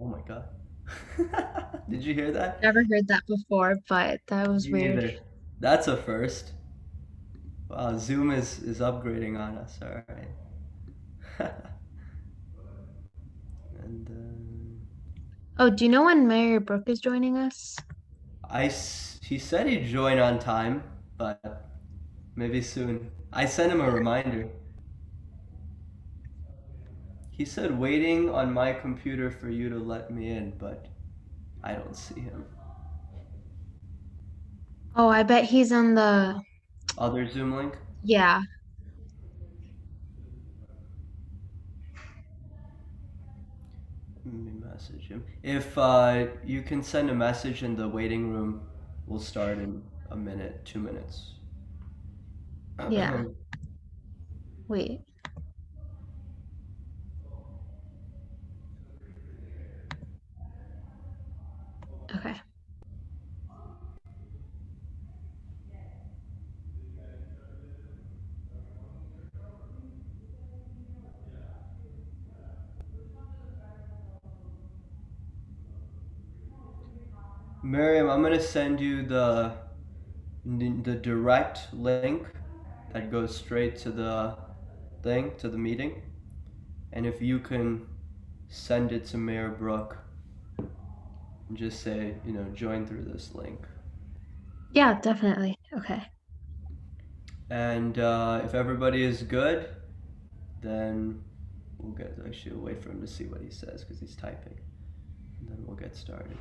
Oh my God. Did you hear that? Never heard that before, but that was Me weird. neither. That's a first. Wow, Zoom is upgrading on us. All right. and Oh, do you know when Mayor Brooke is joining us? he said he'd join on time, but maybe soon. I sent him a Yeah. reminder. He said waiting on my computer for you to let me in, but I don't see him. Oh, I bet he's on the, Other Zoom link? yeah. Let me message him. If you can send a message in the waiting room, we'll start in a minute, 2 minutes. Yeah. Wait. Okay. Miriam, I'm gonna send you the direct link that goes straight to the thing, to the meeting. And if you can send it to Mayor Brooke and just say, join through this link. Yeah, definitely. Okay. And if everybody is good, then we'll get. Actually, we'll wait for him to see what he says because he's typing. And then we'll get started.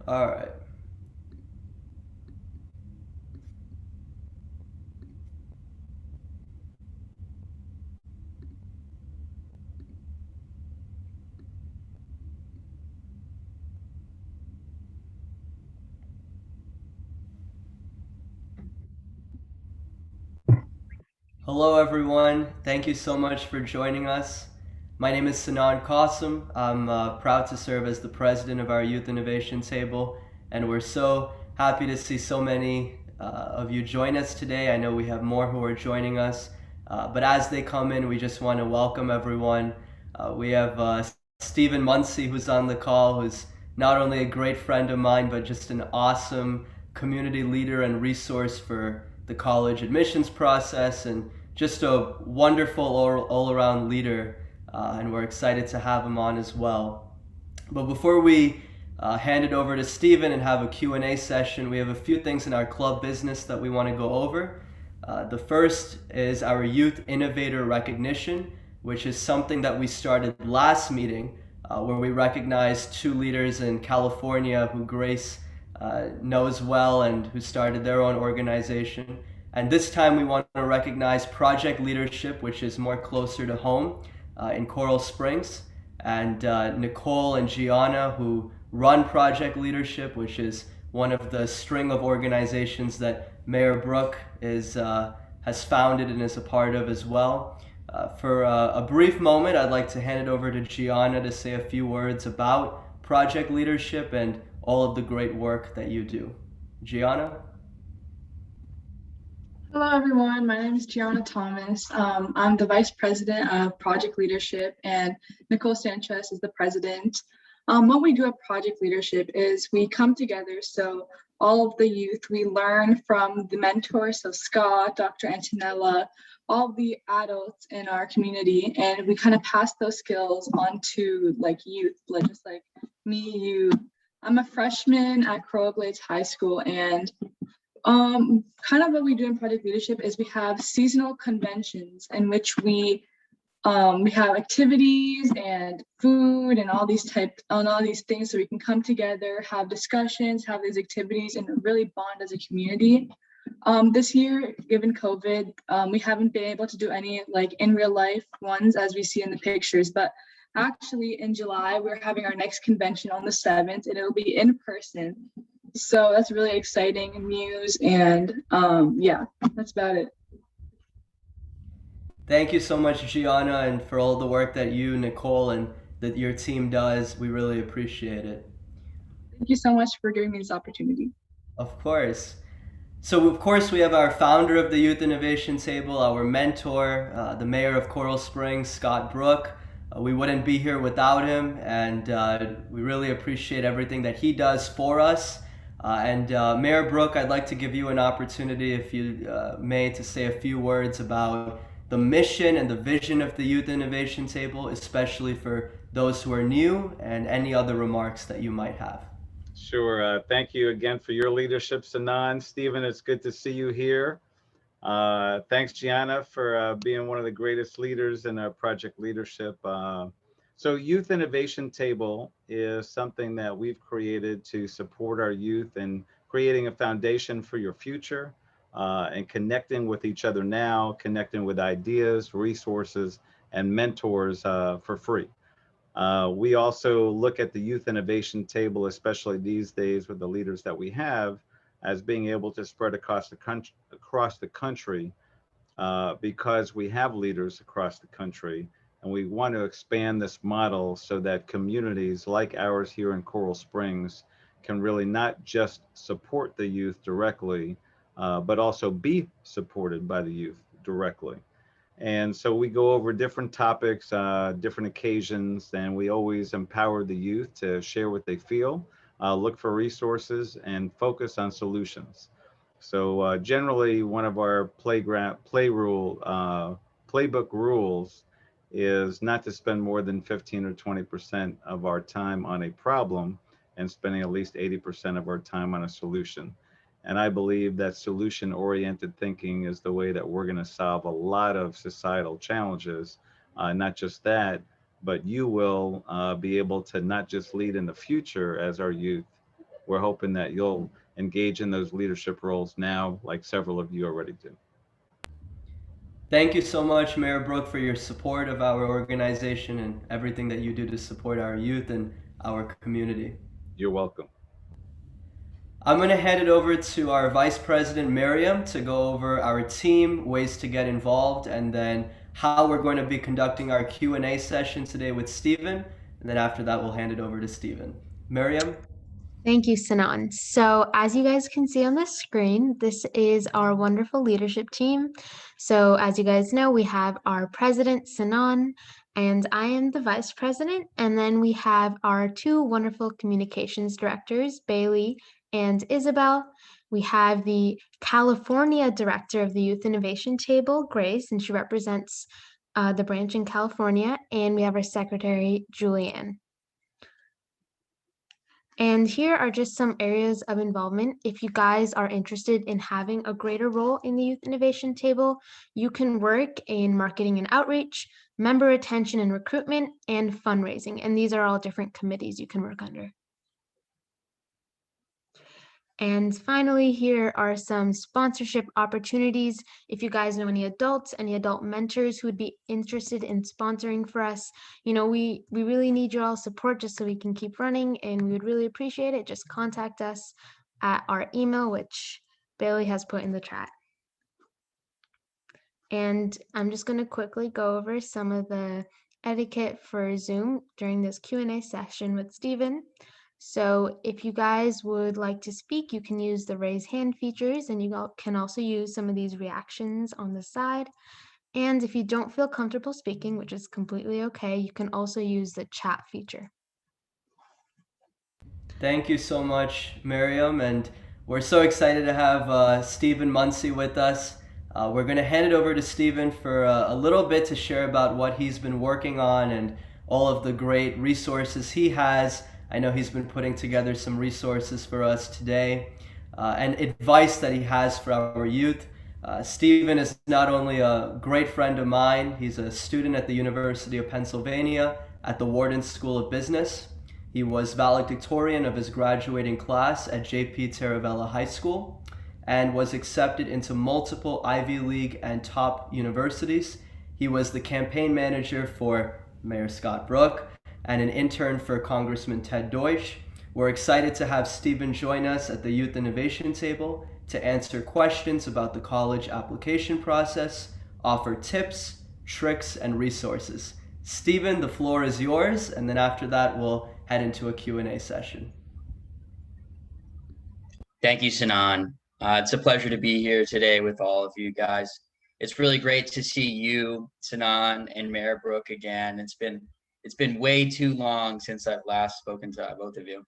All right. Hello, everyone. Thank you so much for joining us. My name is Sinan Qasim. I'm proud to serve as the president of our Youth Innovation Table, and we're so happy to see so many of you join us today. I know we have more who are joining us, but as they come in, we just want to welcome everyone. We have Stephen Munsie, who's on the call, who's not only a great friend of mine, but just an awesome community leader and resource for the college admissions process, and just a wonderful all around leader. And we're excited to have him on as well. But before we hand it over to Stephen and have a Q&A session, we have a few things in our club business that we want to go over. The first is our Youth Innovator Recognition, which is something that we started last meeting, where we recognized two leaders in California who Grace knows well and who started their own organization. And this time we want to recognize Project Leadership, which is more closer to home in Coral Springs, and Nicole and Gianna, who run Project Leadership, which is one of the string of organizations that Mayor Brooke has founded and is a part of as well. For a brief moment, I'd like to hand it over to Gianna to say a few words about Project Leadership and all of the great work that you do. Gianna? Hello, everyone. My name is Gianna Thomas. I'm the Vice President of Project Leadership, and Nicole Sanchez is the President. What we do at Project Leadership is we come together. So all of the youth, we learn from the mentors, so Scott, Dr. Antonella, all the adults in our community, and we kind of pass those skills on to like youth, like just like me, you. I'm a freshman at Coral Glades High School, and kind of what we do in Project Leadership is we have seasonal conventions in which we have activities and food and all these things so we can come together, have discussions, have these activities, and really bond as a community. This year, given COVID, we haven't been able to do any like in real life ones as we see in the pictures, but actually in July, we're having our next convention on the 7th, and it'll be in person. So that's really exciting news, and yeah, that's about it. Thank you so much, Gianna, and for all the work that you, Nicole, and that your team does. We really appreciate it. Thank you so much for giving me this opportunity. Of course. So, of course, we have our founder of the Youth Innovation Table, our mentor, the mayor of Coral Springs, Scott Brook. We wouldn't be here without him, and we really appreciate everything that he does for us. Mayor Brook, I'd like to give you an opportunity, if you may, to say a few words about the mission and the vision of the Youth Innovation Table, especially for those who are new, and any other remarks that you might have. Sure. Thank you again for your leadership, Sanan. Stephen, it's good to see you here. Thanks, Gianna, for being one of the greatest leaders in our project leadership. So Youth Innovation Table is something that we've created to support our youth in creating a foundation for your future and connecting with each other now, connecting with ideas, resources, and mentors for free. We also look at the Youth Innovation Table, especially these days with the leaders that we have, as being able to spread across the country because we have leaders across the country, and we want to expand this model so that communities like ours here in Coral Springs can really not just support the youth directly, but also be supported by the youth directly. And so we go over different topics, different occasions, and we always empower the youth to share what they feel, look for resources, and focus on solutions. So generally, one of our playbook rules is not to spend more than 15 or 20% of our time on a problem and spending at least 80% of our time on a solution. And I believe that solution-oriented thinking is the way that we're going to solve a lot of societal challenges. Not just that, but you will be able to not just lead in the future as our youth. We're hoping that you'll engage in those leadership roles now, like several of you already do. Thank you so much, Mayor Brook, for your support of our organization and everything that you do to support our youth and our community. You're welcome. I'm going to hand it over to our Vice President, Miriam, to go over our team, ways to get involved, and then how we're going to be conducting our Q&A session today with Stephen. And then after that, we'll hand it over to Stephen. Miriam? Thank you, Sanan. So as you guys can see on the screen, this is our wonderful leadership team. So as you guys know, we have our president, Sanan, and I am the vice president. And then we have our two wonderful communications directors, Bailey and Isabel. We have the California director of the Youth Innovation Table, Grace, and she represents the branch in California. And we have our secretary, Julianne. And here are just some areas of involvement. If you guys are interested in having a greater role in the Youth Innovation Table, you can work in marketing and outreach, member retention and recruitment, and fundraising. And these are all different committees you can work under. And finally, here are some sponsorship opportunities. If you guys know any adults, any adult mentors who would be interested in sponsoring for us, you know, we really need your all support just so we can keep running, and we would really appreciate it. Just contact us at our email, which Bailey has put in the chat. And I'm just going to quickly go over some of the etiquette for Zoom during this Q&A session with Stephen. So if you guys would like to speak, you can use the raise hand features, and you can also use some of these reactions on the side. And if you don't feel comfortable speaking, which is completely okay, you can also use the chat feature. Thank you so much, Miriam, and we're so excited to have Stephen Munsie with us. We're going to hand it over to Stephen for a little bit to share about what he's been working on and all of the great resources he has. I know he's been putting together some resources for us today and advice that he has for our youth. Stephen is not only a great friend of mine, he's a student at the University of Pennsylvania at the Wharton School of Business. He was valedictorian of his graduating class at J.P. Taravella High School and was accepted into multiple Ivy League and top universities. He was the campaign manager for Mayor Scott Brook and an intern for Congressman Ted Deutsch. We're excited to have Stephen join us at the Youth Innovation Table to answer questions about the college application process, offer tips, tricks, and resources. Stephen, the floor is yours, and then after that, we'll head into a Q&A session. Thank you, Sinan. It's a pleasure to be here today with all of you guys. It's really great to see you, Sinan, and Mayor Brooke again. It's been way too long since I've last spoken to both of you.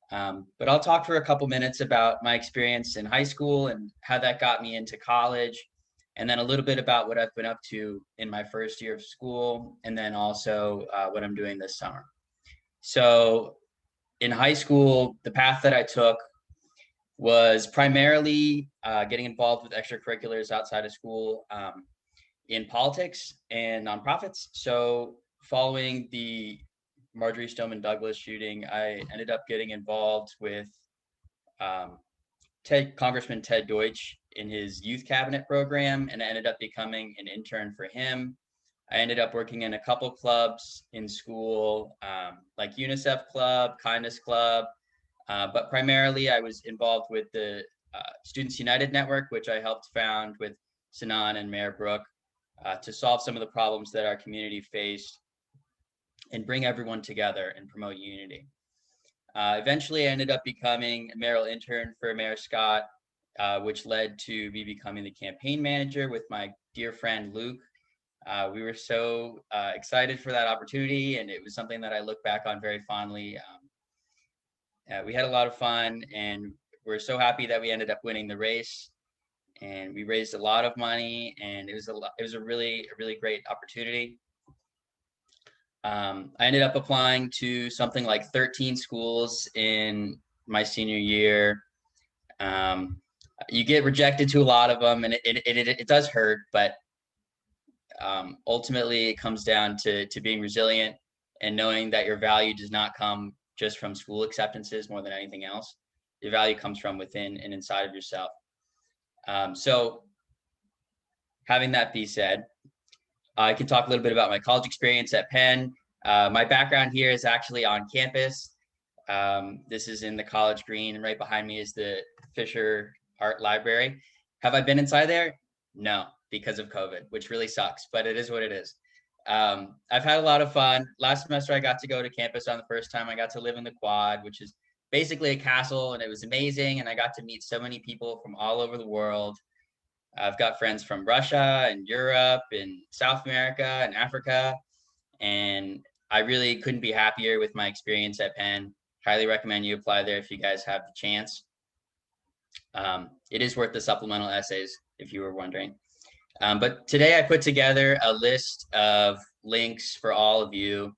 But I'll talk for a couple minutes about my experience in high school and how that got me into college, and then a little bit about what I've been up to in my first year of school, and then also what I'm doing this summer. So in high school, the path that I took was primarily getting involved with extracurriculars outside of school in politics and nonprofits. So following the Marjorie Stoneman Douglas shooting, I ended up getting involved with Congressman Ted Deutsch in his youth cabinet program, and I ended up becoming an intern for him. I ended up working in a couple clubs in school, like UNICEF Club, Kindness Club, but primarily I was involved with the Students United Network, which I helped found with Sinan and Mayor Brooke to solve some of the problems that our community faced and bring everyone together and promote unity. Eventually, I ended up becoming a mayoral intern for Mayor Scott, which led to me becoming the campaign manager with my dear friend Luke. We were so excited for that opportunity, and it was something that I look back on very fondly. We had a lot of fun, and we're so happy that we ended up winning the race, and we raised a lot of money, and it was a really great opportunity. I ended up applying to something like 13 schools in my senior year. You get rejected to a lot of them, and it does hurt, but ultimately it comes down to being resilient and knowing that your value does not come just from school acceptances more than anything else. Your value comes from within and inside of yourself. So having that be said, I can talk a little bit about my college experience at Penn. My background here is actually on campus. This is in the College Green, and right behind me is the Fisher Art Library. Have I been inside there? No, because of COVID, which really sucks, but it is what it is. I've had a lot of fun. Last semester, I got to go to campus on the first time. I got to live in the quad, which is basically a castle, and it was amazing. And I got to meet so many people from all over the world. I've got friends from Russia and Europe and South America and Africa. And I really couldn't be happier with my experience at Penn. Highly recommend you apply there if you guys have the chance. It is worth the supplemental essays, if you were wondering. But today I put together a list of links for all of you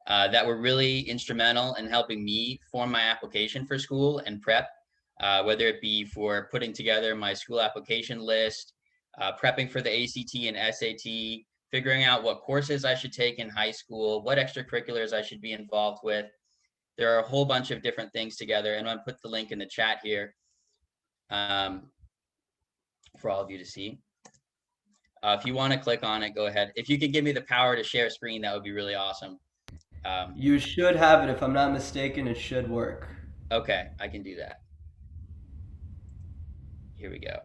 that were really instrumental in helping me form my application for school and prep, whether it be for putting together my school application list, prepping for the ACT and SAT, figuring out what courses I should take in high school, what extracurriculars I should be involved with. There are a whole bunch of different things together, and I'm gonna put the link in the chat here for all of you to see. If you want to click on it, go ahead. If you could give me the power to share screen, that would be really awesome. You should have it. If I'm not mistaken, it should work. Okay, I can do that. Here we go.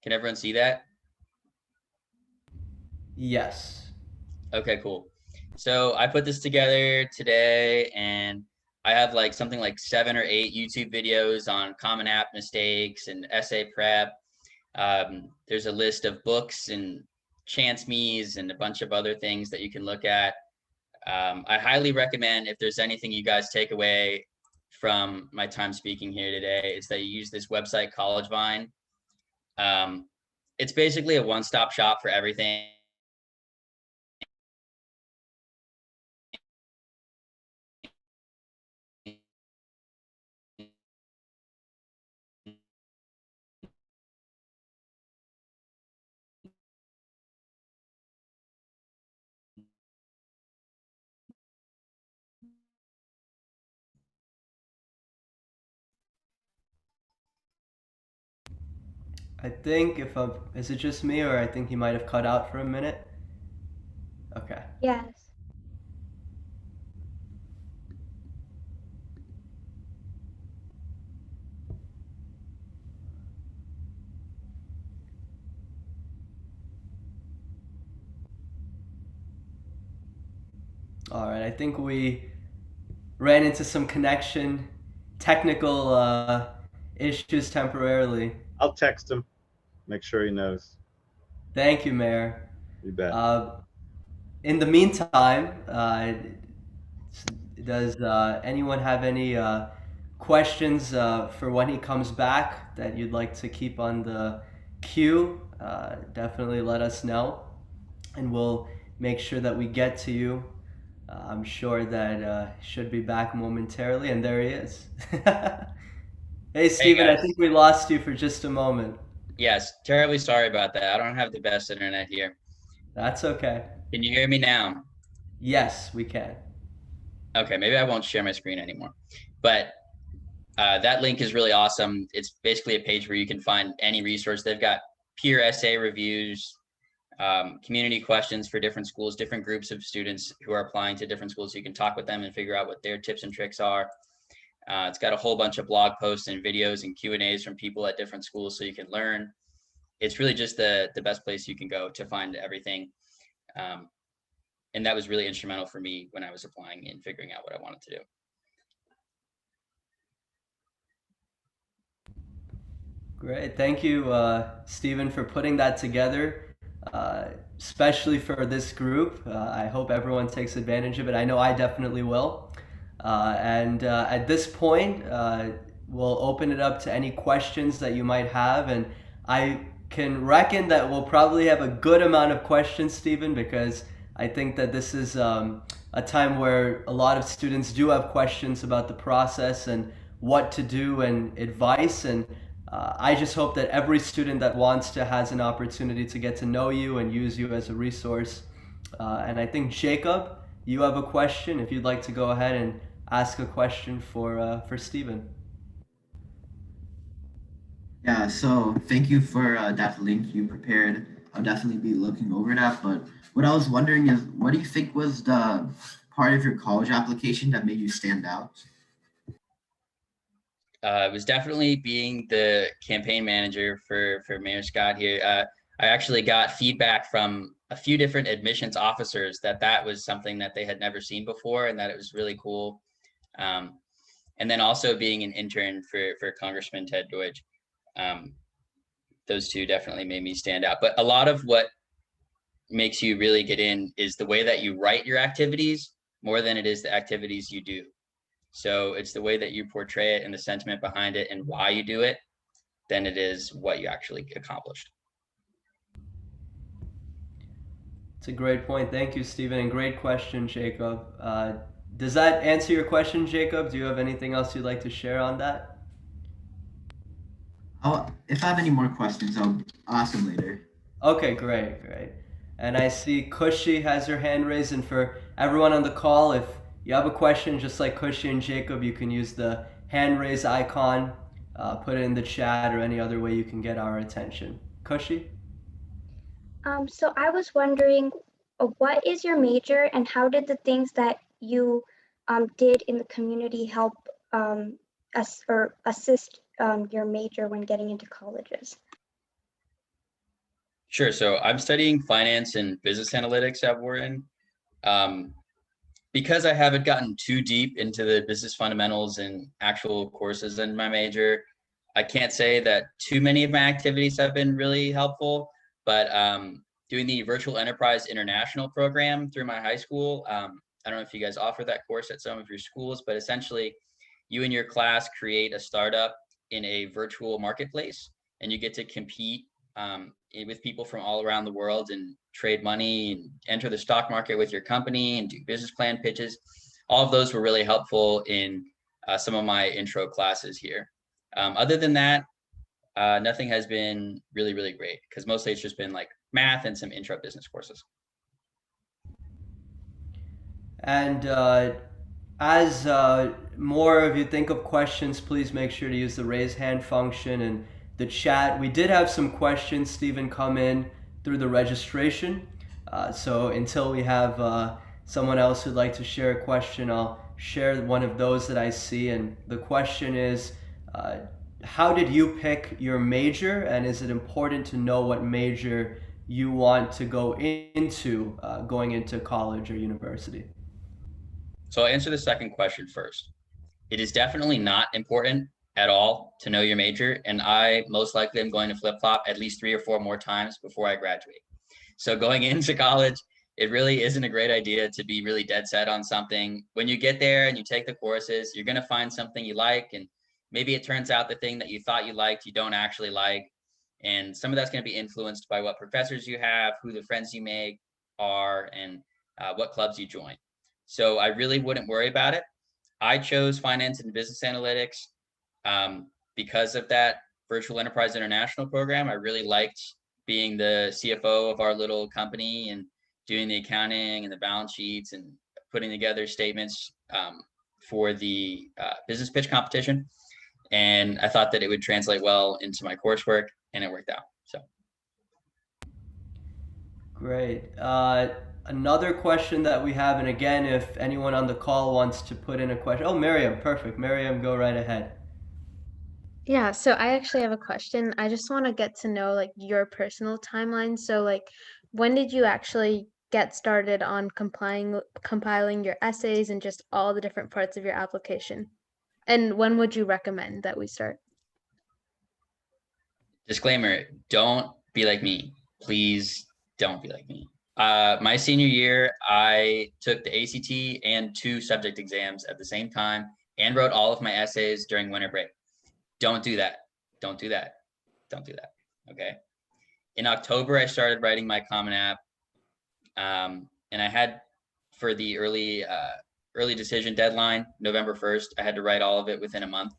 Can everyone see that? Yes. Okay, cool. So I put this together today, and I have like something like 7 or 8 YouTube videos on Common App mistakes and essay prep. There's a list of books and chance me's and a bunch of other things that you can look at. I highly recommend, if there's anything you guys take away from my time speaking here today, it's that you use this website, College Vine. It's basically a one-stop shop for everything. I think is it just me, or I think he might have cut out for a minute? Okay. Yes. All right, I think we ran into some connection, technical issues temporarily. I'll text him, make sure he knows. Thank you, Mayor. You bet. In the meantime, does anyone have any questions for when he comes back that you'd like to keep on the queue? Definitely let us know, and we'll make sure that we get to you. I'm sure that he should be back momentarily, and there he is. Hey, Stephen, I guys. think we lost you for just a moment. Yes, terribly sorry about that. I don't have the best internet here. That's okay. Can you hear me now? Yes, we can. Okay, maybe I won't share my screen anymore. But that link is really awesome. It's basically a page where you can find any resource. They've got peer essay reviews, community questions for different schools, different groups of students who are applying to different schools. So you can talk with them and figure out what their tips and tricks are. It's got a whole bunch of blog posts and videos and Q&As from people at different schools so you can learn. It's really just the best place you can go to find everything. And that was really instrumental for me when I was applying and figuring out what I wanted to do. Great. Thank you, Stephen, for putting that together, especially for this group. I hope everyone takes advantage of it. I know I definitely will. And at this point, we'll open it up to any questions that you might have. And I can reckon that we'll probably have a good amount of questions, Stephen, because I think that this is a time where a lot of students do have questions about the process and what to do and advice. And I just hope that every student that wants to has an opportunity to get to know you and use you as a resource. And I think, Jacob, you have a question. If you'd like to go ahead and ask a question for Stephen. Yeah, so thank you for that link you prepared. I'll definitely be looking over that. But what I was wondering is, what do you think was the part of your college application that made you stand out? It was definitely being the campaign manager for Mayor Scott here. I actually got feedback from a few different admissions officers that was something that they had never seen before and that it was really cool. And then also being an intern for Congressman Ted Deutsch. Those two definitely made me stand out. But a lot of what makes you really get in is the way that you write your activities more than it is the activities you do. So it's the way that you portray it and the sentiment behind it and why you do it than it is what you actually accomplished. It's a great point. Thank you, Stephen, and great question, Jacob. Does that answer your question, Jacob? Do you have anything else you'd like to share on that? If I have any more questions, I'll ask them later. Okay, great. And I see Cushy has her hand raised, and for everyone on the call, if you have a question, just like Cushy and Jacob, you can use the hand raise icon, put it in the chat, or any other way you can get our attention. Cushy? So I was wondering, what is your major and how did the things that you did in the community help assist your major when getting into colleges? Sure. So I'm studying finance and business analytics at Wharton. Because I haven't gotten too deep into the business fundamentals and actual courses in my major, I can't say that too many of my activities have been really helpful, but doing the Virtual Enterprise International program through my high school, I don't know if you guys offer that course at some of your schools, but essentially you and your class create a startup in a virtual marketplace and you get to compete with people from all around the world and trade money and enter the stock market with your company and do business plan pitches. All of those were really helpful in some of my intro classes here. Other than that, nothing has been really, really great because mostly it's just been like math and some intro business courses. And as more of you think of questions, please make sure to use the raise hand function and the chat. We did have some questions, Stephen, come in through the registration. So until we have someone else who'd like to share a question, I'll share one of those that I see. And the question is, how did you pick your major? And is it important to know what major you want to go into going into college or university? So I'll answer the second question first. It is definitely not important at all to know your major, and I most likely am going to flip-flop at least 3 or 4 more times before I graduate. So going into college, it really isn't a great idea to be really dead set on something. When you get there and you take the courses, you're going to find something you like, and maybe it turns out the thing that you thought you liked, you don't actually like. And some of that's going to be influenced by what professors you have, who the friends you make are, and what clubs you join. So I really wouldn't worry about it. I chose finance and business analytics because of that virtual enterprise international program. I really liked being the CFO of our little company and doing the accounting and the balance sheets and putting together statements for the business pitch competition. And I thought that it would translate well into my coursework, and it worked out. So. Great. Another question that we have, and again, if anyone on the call wants to put in a question. Oh, Miriam, perfect. Miriam, go right ahead. Yeah, so I actually have a question. I just want to get to know like your personal timeline. So like when did you actually get started on compiling your essays and just all the different parts of your application? And when would you recommend that we start? Disclaimer, don't be like me. Please don't be like me. My senior year, I took the ACT and 2 subject exams at the same time and wrote all of my essays during winter break. Don't do that. Don't do that. Don't do that. Okay. In October, I started writing my Common App. And I had, for the early decision deadline, November 1st, I had to write all of it within a month.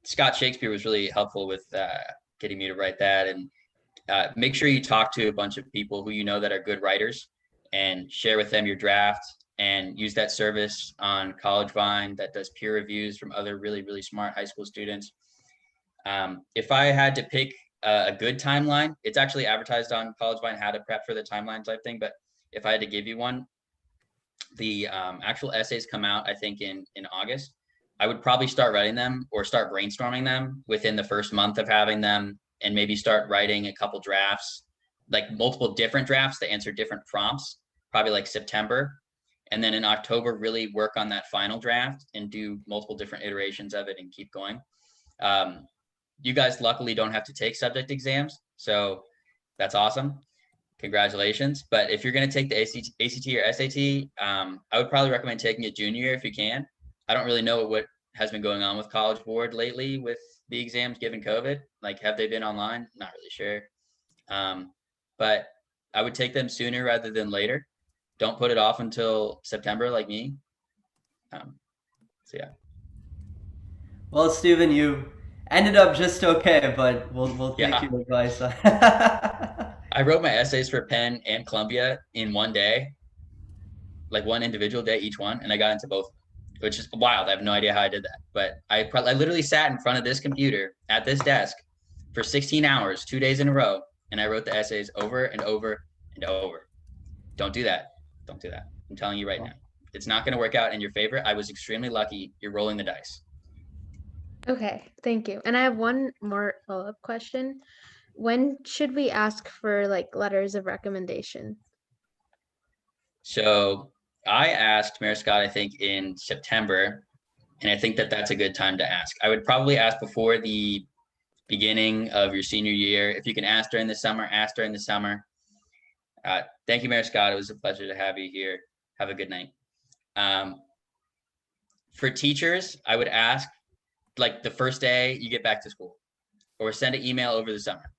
Scott Shakespeare was really helpful with getting me to write that. And make sure you talk to a bunch of people who you know that are good writers and share with them your draft, and use that service on College Vine that does peer reviews from other really, really smart high school students. If I had to pick a good timeline, it's actually advertised on College Vine how to prep for the timeline type thing. But if I had to give you one, the actual essays come out, I think, in August. I would probably start writing them or start brainstorming them within the first month of having them, and maybe start writing a couple drafts, like multiple different drafts that answer different prompts, probably like September. And then in October, really work on that final draft and do multiple different iterations of it and keep going. You guys luckily don't have to take subject exams, so that's awesome. Congratulations. But if you're going to take the ACT or SAT, I would probably recommend taking it junior year if you can. I don't really know what has been going on with College Board lately with the exams given COVID. Like, have they been online? Not really sure. But I would take them sooner rather than later. Don't put it off until September like me. So yeah. Well, Stephen, you ended up just okay, but we'll take your advice. I wrote my essays for Penn and Columbia in one day, like one individual day each one, and I got into both, which is wild. I have no idea how I did that, but I literally sat in front of this computer at this desk for 16 hours, 2 days in a row, and I wrote the essays over and over and over. Don't do that. Don't do that. I'm telling you right now. It's not going to work out in your favor. I was extremely lucky. You're rolling the dice. Okay, thank you. And I have one more follow-up question. When should we ask for like letters of recommendation? So I asked Mayor Scott, I think, in September, and I think that that's a good time to ask. I would probably ask before the beginning of your senior year. If you can ask during the summer, ask during the summer. Thank you, Mayor Scott. It was a pleasure to have you here. Have a good night. For teachers, I would ask like the first day you get back to school, or send an email over the summer,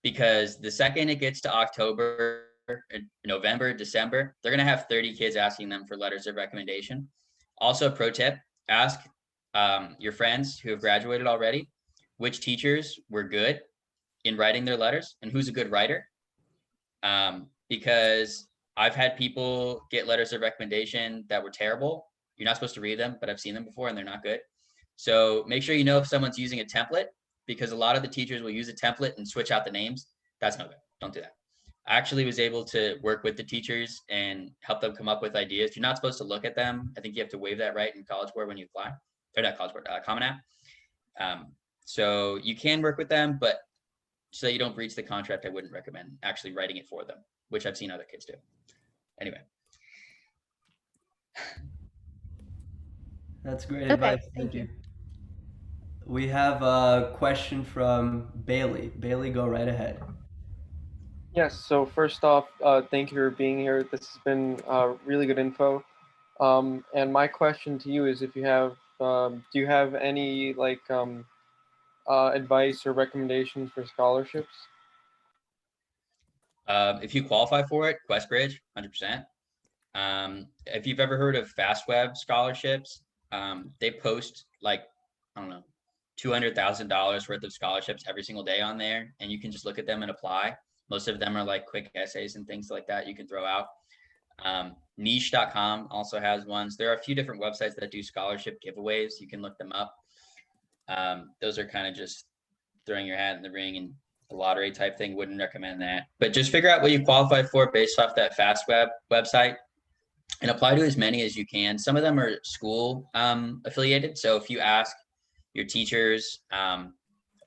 because the second it gets to October, November, December, they're going to have 30 kids asking them for letters of recommendation. Also, pro tip, ask your friends who have graduated already which teachers were good in writing their letters and who's a good writer. Because I've had people get letters of recommendation that were terrible. You're not supposed to read them, but I've seen them before and they're not good. So make sure you know if someone's using a template, because a lot of the teachers will use a template and switch out the names. That's no good. Don't do that. I actually was able to work with the teachers and help them come up with ideas. You're not supposed to look at them. I think you have to waive that right in College Board when you apply. Or not College Board, Common App. So you can work with them, but so you don't breach the contract, I wouldn't recommend actually writing it for them, which I've seen other kids do. Anyway. That's great Okay, advice. thank Thank you. you. We have a question from Bailey. Bailey, go right ahead. Yes, so first off, thank you for being here. This has been really good info. And my question to you is if you have, do you have any advice or recommendations for scholarships? If you qualify for it, QuestBridge, 100%. If you've ever heard of FastWeb scholarships, they post like, I don't know, $200,000 worth of scholarships every single day on there, and you can just look at them and apply. Most of them are like quick essays and things like that you can throw out. Niche.com also has ones. There are a few different websites that do scholarship giveaways. You can look them up. Those are kind of just throwing your hat in the ring and a lottery type thing. Wouldn't recommend that. But just figure out what you qualify for based off that FastWeb website and apply to as many as you can. Some of them are school affiliated. So if you ask your teachers and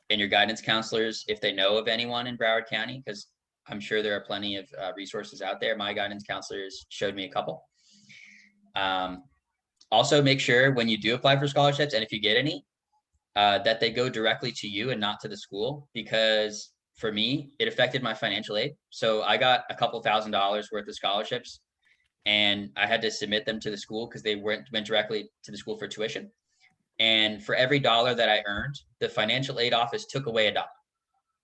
your guidance counselors if they know of anyone in Broward County, because I'm sure there are plenty of resources out there. My guidance counselors showed me a couple. Also, make sure when you do apply for scholarships, and if you get any, that they go directly to you and not to the school, because for me, it affected my financial aid. So I got a couple $1,000s worth of scholarships, and I had to submit them to the school because they went directly to the school for tuition. And for every dollar that I earned, the financial aid office took away $1.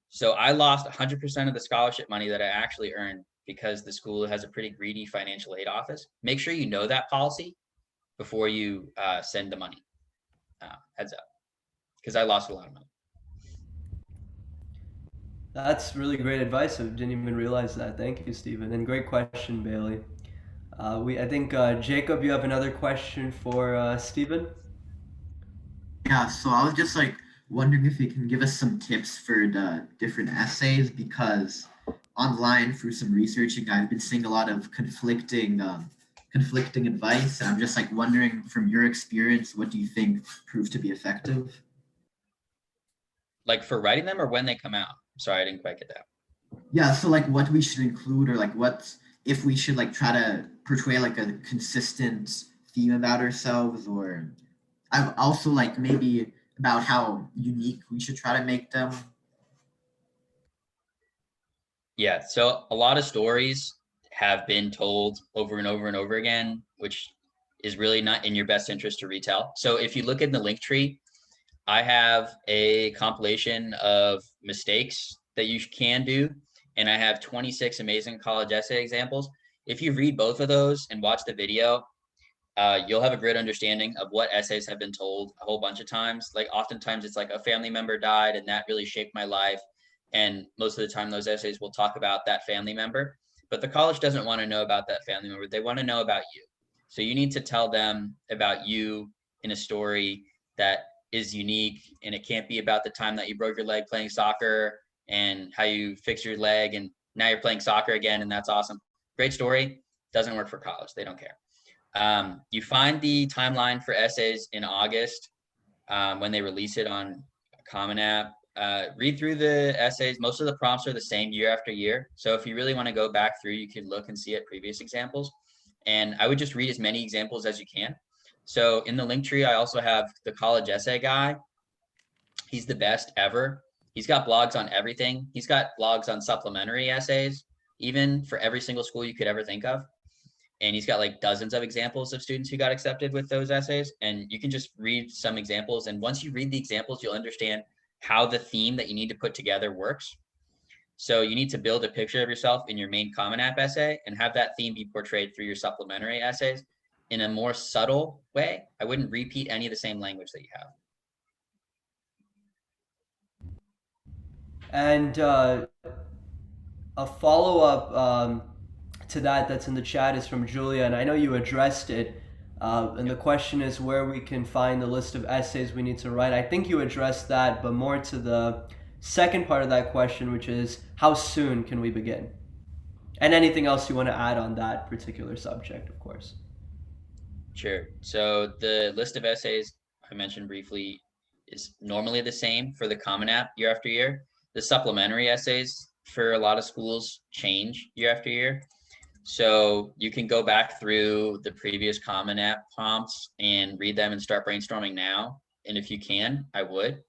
So I lost 100% of the scholarship money that I actually earned because the school has a pretty greedy financial aid office. Make sure you know that policy before you send the money. Heads up, because I lost a lot of money. That's really great advice. I didn't even realize that. Thank you, Stephen. And great question, Bailey. I think Jacob, you have another question for Stephen. Yeah, so I was just like wondering if you can give us some tips for the different essays, because online through some researching, I've been seeing a lot of conflicting advice, and I'm just like wondering from your experience, what do you think proved to be effective? Like for writing them or when they come out? Sorry, I didn't quite get that. Yeah, so like what we should include, or like what if we should like try to portray like a consistent theme about ourselves, or I've also like maybe about how unique we should try to make them. Yeah, so a lot of stories have been told over and over and over again, which is really not in your best interest to retell. So if you look in the link tree, I have a compilation of mistakes that you can do, and I have 26 amazing college essay examples. If you read both of those and watch the video, you'll have a great understanding of what essays have been told a whole bunch of times. Like oftentimes it's like a family member died and that really shaped my life. And most of the time those essays will talk about that family member, but the college doesn't want to know about that family member. They want to know about you. So you need to tell them about you in a story that is unique, and it can't be about the time that you broke your leg playing soccer and how you fixed your leg and now you're playing soccer again and that's awesome. Great story, doesn't work for college. They don't care. You find the timeline for essays in August when they release it on Common App. Read through the essays. Most of the prompts are the same year after year. So if you really want to go back through, you could look and see at previous examples. And I would just read as many examples as you can. So in the link tree, I also have the college essay guy. He's the best ever. He's got blogs on everything. He's got blogs on supplementary essays, even for every single school you could ever think of. And he's got like dozens of examples of students who got accepted with those essays. And you can just read some examples. And once you read the examples, you'll understand how the theme that you need to put together works. So you need to build a picture of yourself in your main Common App essay and have that theme be portrayed through your supplementary essays in a more subtle way. I wouldn't repeat any of the same language that you have. And a follow-up to that that's in the chat is from Julia, and I know you addressed it. And the question is where we can find the list of essays we need to write. I think you addressed that, but more to the second part of that question, which is how soon can we begin? And anything else you want to add on that particular subject, of course. Sure. So the list of essays I mentioned briefly is normally the same for the Common App year after year. The supplementary essays for a lot of schools change year after year. So you can go back through the previous Common App prompts and read them and start brainstorming now. And if you can, I would.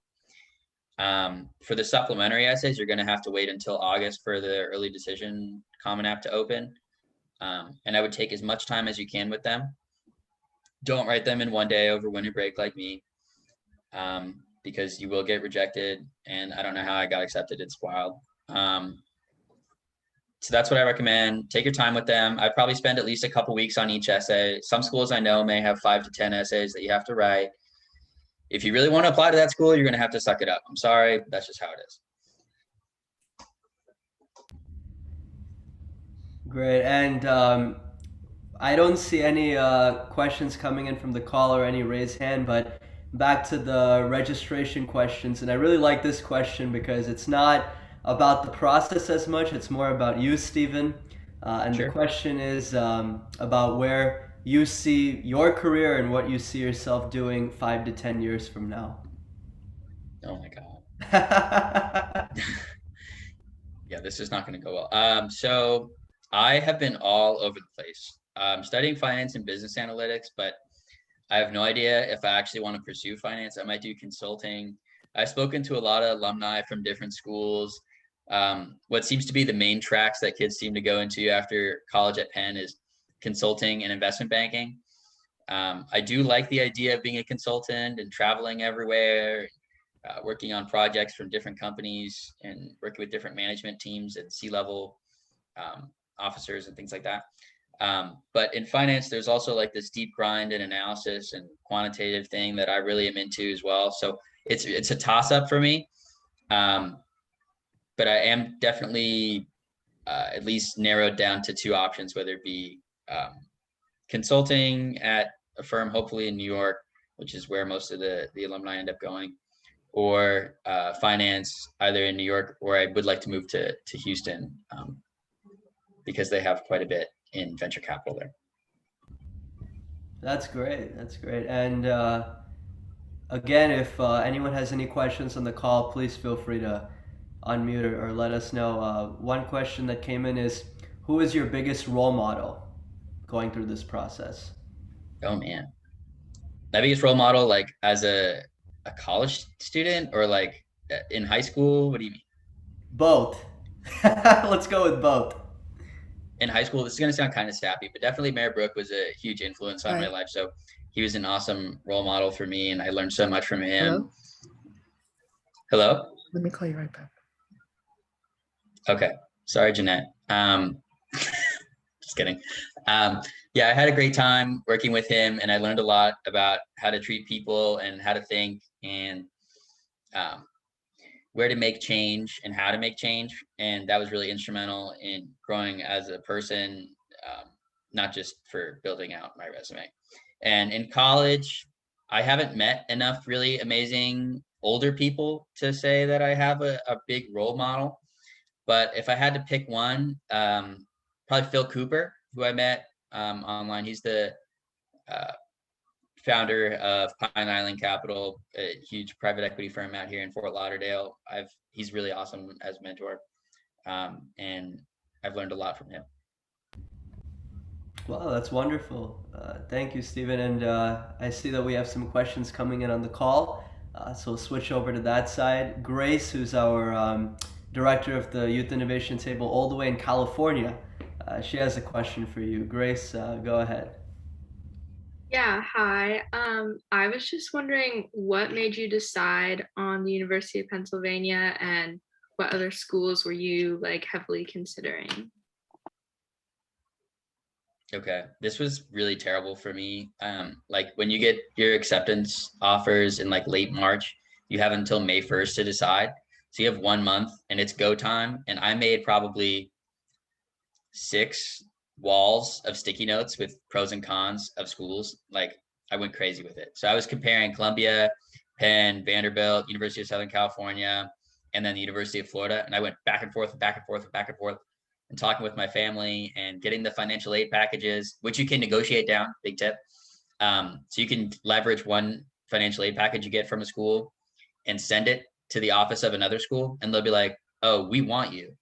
For the supplementary essays, you're going to have to wait until August for the early decision Common App to open. And I would take as much time as you can with them. Don't write them in one day over winter break like me, because you will get rejected. And I don't know how I got accepted. It's wild. So that's what I recommend. Take your time with them. I probably spend at least a couple weeks on each essay. Some schools I know may have 5 to 10 essays that you have to write. If you really want to apply to that school, you're going to have to suck it up. I'm sorry, but that's just how it is. Great. And I don't see any questions coming in from the call or any raised hand, but back to the registration questions. And I really like this question because it's not about the process as much. It's more about you, Stephen. And Sure. the question is about where you see your career and what you see yourself doing 5 to 10 years from now. Oh my God. Yeah, this is not going to go well. So I have been all over the place. Studying finance and business analytics, but I have no idea if I actually want to pursue finance. I might do consulting. I've spoken to a lot of alumni from different schools. What seems to be the main tracks that kids seem to go into after college at Penn is consulting and investment banking. I do like the idea of being a consultant and traveling everywhere, working on projects from different companies and working with different management teams and C-level officers and things like that. But in finance, there's also like this deep grind and analysis and quantitative thing that I really am into as well. So it's a toss-up for me. But I am definitely at least narrowed down to 2 options, whether it be consulting at a firm, hopefully in New York, which is where most of the alumni end up going, or finance either in New York, or I would like to move to Houston because they have quite a bit in venture capital there. That's great. That's great. And again, if anyone has any questions on the call, please feel free to unmute or let us know. One question that came in is, who is your biggest role model going through this process? Oh man, my biggest role model, like as a college student or like in high school? What do you mean? Both. Let's go with both. In high school, this is going to sound kind of sappy, but definitely Mayor Brook was a huge influence on my Hi. life. So he was an awesome role model for me, and I learned so much from him. Hello? Let me call you right back. Okay. Sorry, Jeanette. Just kidding. Yeah, I had a great time working with him, and I learned a lot about how to treat people and how to think and where to make change and how to make change. And that was really instrumental in growing as a person, not just for building out my resume. And in college, I haven't met enough really amazing older people to say that I have a big role model. But if I had to pick one, probably Phil Cooper, who I met online. He's the founder of Pine Island Capital, a huge private equity firm out here in Fort Lauderdale. He's really awesome as a mentor, and I've learned a lot from him. Wow, that's wonderful. Thank you, Stephen. And I see that we have some questions coming in on the call, so we'll switch over to that side. Grace, who's our director of the Youth Innovation Table all the way in California, she has a question for you. Grace, go ahead. Yeah, hi. I was just wondering what made you decide on the University of Pennsylvania, and what other schools were you like heavily considering? Okay, this was really terrible for me. Like when you get your acceptance offers in like late March, you have until May 1st to decide. So you have 1 month and it's go time. And I made probably 6 walls of sticky notes with pros and cons of schools. Like I went crazy with it. So I was comparing Columbia, Penn, Vanderbilt, University of Southern California, and then the University of Florida. And I went back and forth, back and forth, back and forth, and talking with my family and getting the financial aid packages, which you can negotiate down, big tip. So you can leverage one financial aid package you get from a school and send it to the office of another school. And they'll be like, oh, we want you.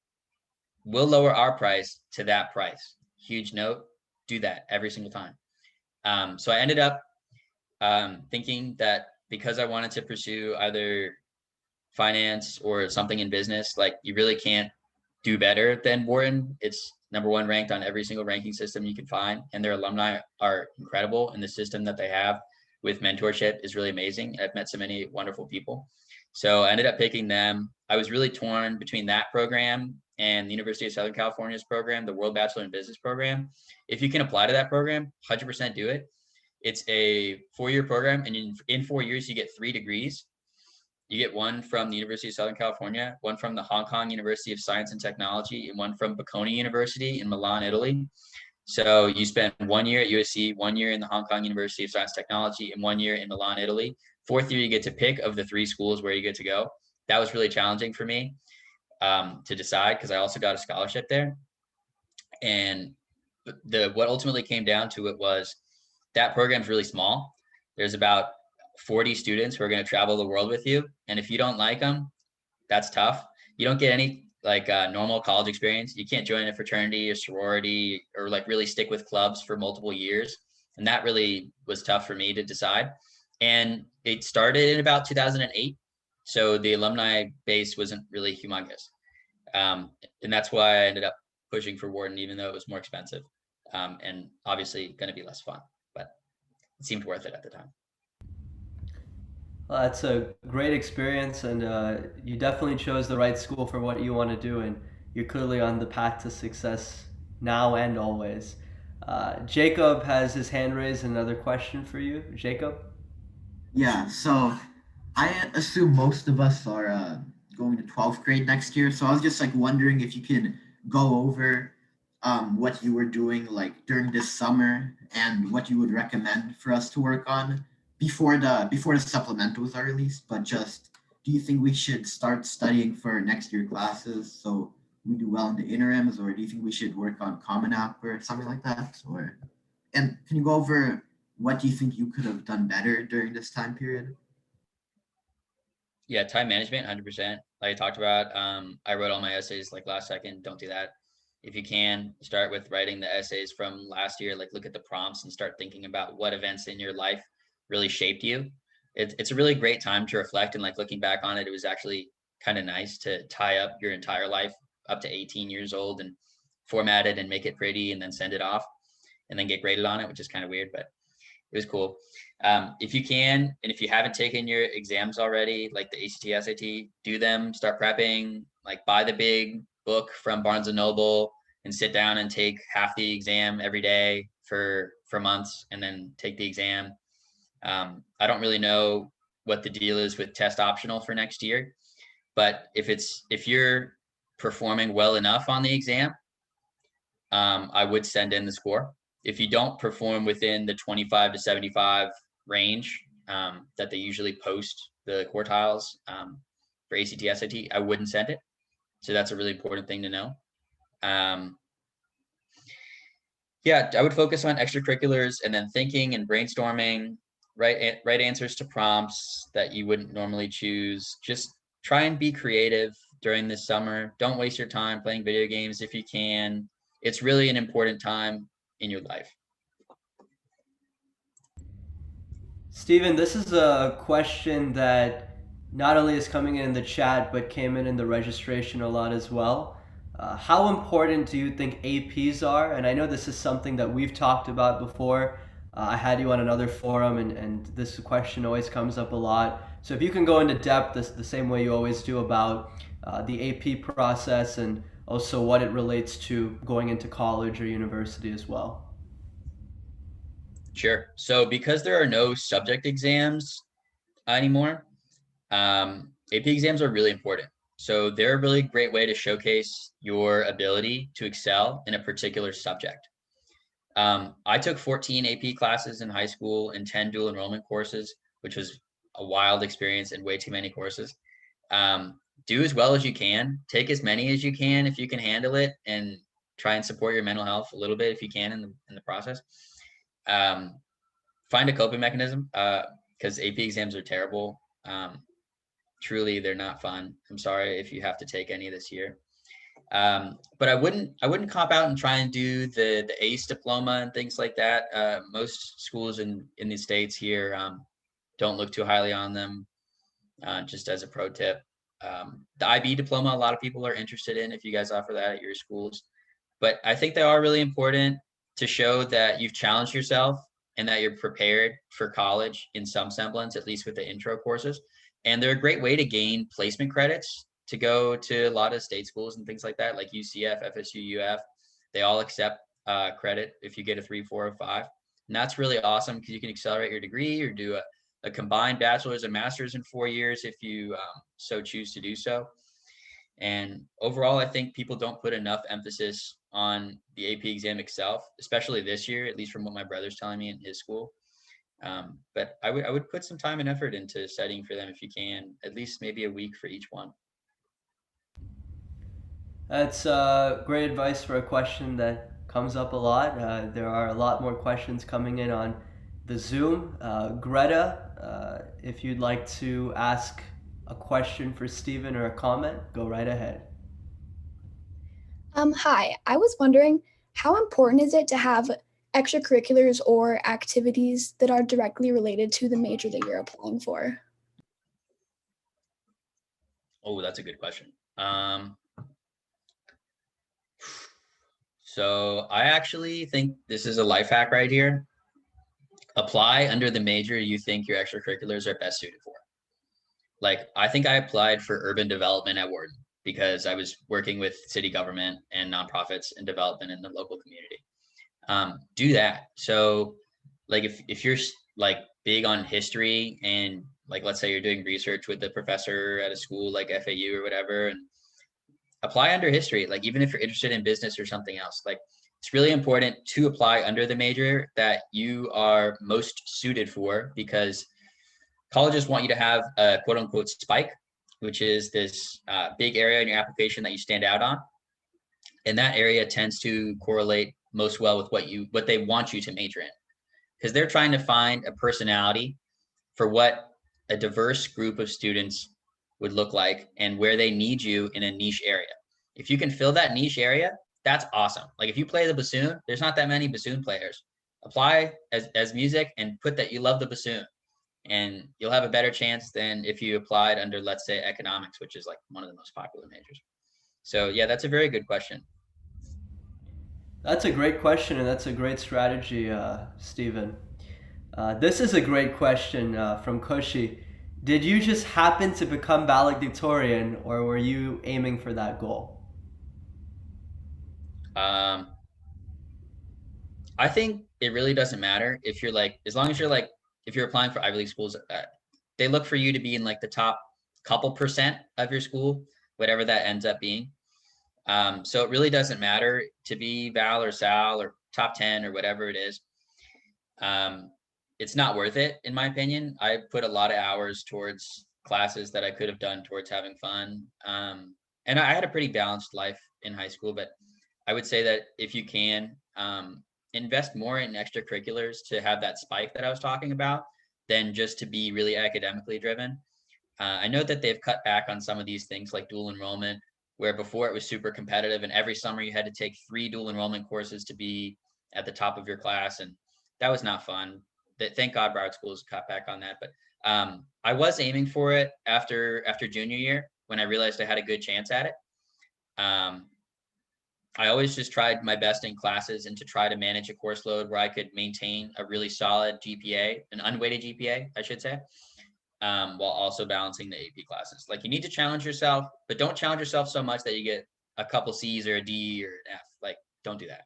We'll lower our price to that price. huge note, do that every single time. So I ended up thinking that because I wanted to pursue either finance or something in business, like you really can't do better than Wharton. It's #1 ranked on every single ranking system you can find, and their alumni are incredible, and the system that they have with mentorship is really amazing. I've met so many wonderful people. So I ended up picking them. I was really torn between that program and the University of Southern California's program, the World Bachelor in Business program. If you can apply to that program, 100% do it. It's a 4-year program, and in 4 years, you get 3 degrees. You get one from the University of Southern California, one from the Hong Kong University of Science and Technology, and one from Bocconi University in Milan, Italy. So you spend 1 year at USC, 1 year in the Hong Kong University of Science and Technology, and 1 year in Milan, Italy. 4th year, you get to pick of the 3 schools where you get to go. That was really challenging for me to decide, because I also got a scholarship there. And what ultimately came down to it was that program's really small. There's about 40 students who are going to travel the world with you. And if you don't like them, that's tough. You don't get any like normal college experience. You can't join a fraternity or sorority or like really stick with clubs for multiple years. And that really was tough for me to decide. And it started in about 2008. So the alumni base wasn't really humongous. And that's why I ended up pushing for Wharton, even though it was more expensive and obviously going to be less fun, but it seemed worth it at the time. Well, that's a great experience, and you definitely chose the right school for what you want to do, and you're clearly on the path to success now and always. Jacob has his hand raised. Another question for you, Jacob. Yeah, so I assume most of us are going to 12th grade next year. So I was just like wondering if you can go over what you were doing like during this summer and what you would recommend for us to work on before the supplementals are released. But just, do you think we should start studying for next year classes so we do well in the interims, or do you think we should work on Common App or something like that? And can you go over what do you think you could have done better during this time period? Yeah, time management, 100%. Like I talked about, I wrote all my essays like last second. Don't do that. If you can, start with writing the essays from last year. Like look at the prompts and start thinking about what events in your life really shaped you. It's a really great time to reflect, and like looking back on it, it was actually kind of nice to tie up your entire life up to 18 years old and format it and make it pretty and then send it off and then get graded on it, which is kind of weird, but it was cool. If you can, and if you haven't taken your exams already, like the ACT, SAT, do them, start prepping, like buy the big book from Barnes & Noble and sit down and take half the exam every day for months and then take the exam. I don't really know what the deal is with test optional for next year, but if you're performing well enough on the exam, I would send in the score. If you don't perform within the 25 to 75 range that they usually post the quartiles for ACT, SAT, I wouldn't send it. So that's a really important thing to know. Yeah, I would focus on extracurriculars and then thinking and brainstorming, right answers to prompts that you wouldn't normally choose. Just try and be creative during this summer. Don't waste your time playing video games if you can. It's really an important time in your life. Stephen, this is a question that not only is coming in the chat, but came in the registration a lot as well. How important do you think APs are? And I know this is something that we've talked about before. I had you on another forum, and this question always comes up a lot. So if you can go into depth the same way you always do about the AP process and also what it relates to going into college or university as well. Sure. So because there are no subject exams anymore, AP exams are really important. So they're a really great way to showcase your ability to excel in a particular subject. I took 14 AP classes in high school and 10 dual enrollment courses, which was a wild experience and way too many courses. Do as well as you can, take as many as you can if you can handle it, and try and support your mental health a little bit if you can in the process. Find a coping mechanism because AP exams are terrible. Truly, they're not fun. I'm sorry if you have to take any this year. But I wouldn't cop out and try and do the ACE diploma and things like that. Most schools in the States here don't look too highly on them, just as a pro tip. The IB diploma, a lot of people are interested in if you guys offer that at your schools. But I think they are really important to show that you've challenged yourself and that you're prepared for college in some semblance, at least with the intro courses. And they're a great way to gain placement credits to go to a lot of state schools and things like that, like UCF, FSU, UF. They all accept credit if you get a 3, 4, or 5. And that's really awesome because you can accelerate your degree or do a combined bachelor's and master's in 4 years if you so choose to do so. And overall, I think people don't put enough emphasis on the AP exam itself, especially this year, at least from what my brother's telling me in his school. But I would put some time and effort into studying for them if you can, at least maybe a week for each one. That's great advice for a question that comes up a lot. There are a lot more questions coming in on the Zoom. Greta, if you'd like to ask a question for Stephen or a comment, go right ahead. Hi, I was wondering, how important is it to have extracurriculars or activities that are directly related to the major that you're applying for? Oh, that's a good question. So I actually think this is a life hack right here. Apply under the major you think your extracurriculars are best suited for. Like, I think I applied for urban development at Wharton because I was working with city government and nonprofits and development in the local community. Do that. So like if you're like big on history and like, let's say you're doing research with the professor at a school like FAU or whatever, and apply under history, like even if you're interested in business or something else, like it's really important to apply under the major that you are most suited for, because colleges want you to have a quote unquote spike, which is this big area in your application that you stand out on. And that area tends to correlate most well with what they want you to major in, because they're trying to find a personality for what a diverse group of students would look like and where they need you in a niche area. If you can fill that niche area, that's awesome. Like if you play the bassoon, there's not that many bassoon players. Apply as music and put that you love the bassoon, and you'll have a better chance than if you applied under, let's say, economics, which is like one of the most popular majors. So yeah, that's a very good question. That's a great question, and that's a great strategy, Stephen. This is a great question from Koshi. Did you just happen to become valedictorian, or were you aiming for that goal? I think it really doesn't matter if you're like, as long as you're like, if you're applying for Ivy League schools, they look for you to be in like the top couple percent of your school, whatever that ends up being. So it really doesn't matter to be Val or Sal or top 10 or whatever it is. It's not worth it, in my opinion. I put a lot of hours towards classes that I could have done towards having fun. And I had a pretty balanced life in high school, but I would say that if you can, invest more in extracurriculars to have that spike that I was talking about than just to be really academically driven. I know that they've cut back on some of these things like dual enrollment, where before it was super competitive and every summer you had to take 3 dual enrollment courses to be at the top of your class. And that was not fun. Thank God Broward Schools cut back on that. But I was aiming for it after junior year when I realized I had a good chance at it. I always just tried my best in classes and to try to manage a course load where I could maintain a really solid GPA, an unweighted GPA, I should say, while also balancing the AP classes. Like, you need to challenge yourself, but don't challenge yourself so much that you get a couple C's or a D or an F. Like, don't do that.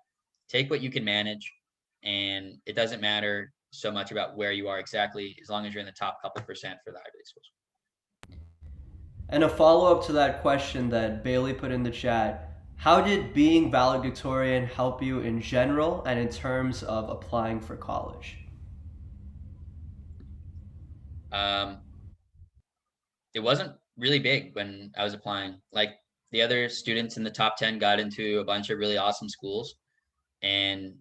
Take what you can manage, and it doesn't matter so much about where you are exactly, as long as you're in the top couple percent for the Ivy League schools. And a follow-up to that question that Bailey put in the chat, how did being valedictorian help you in general and in terms of applying for college? It wasn't really big when I was applying. Like, the other students in the top 10 got into a bunch of really awesome schools, and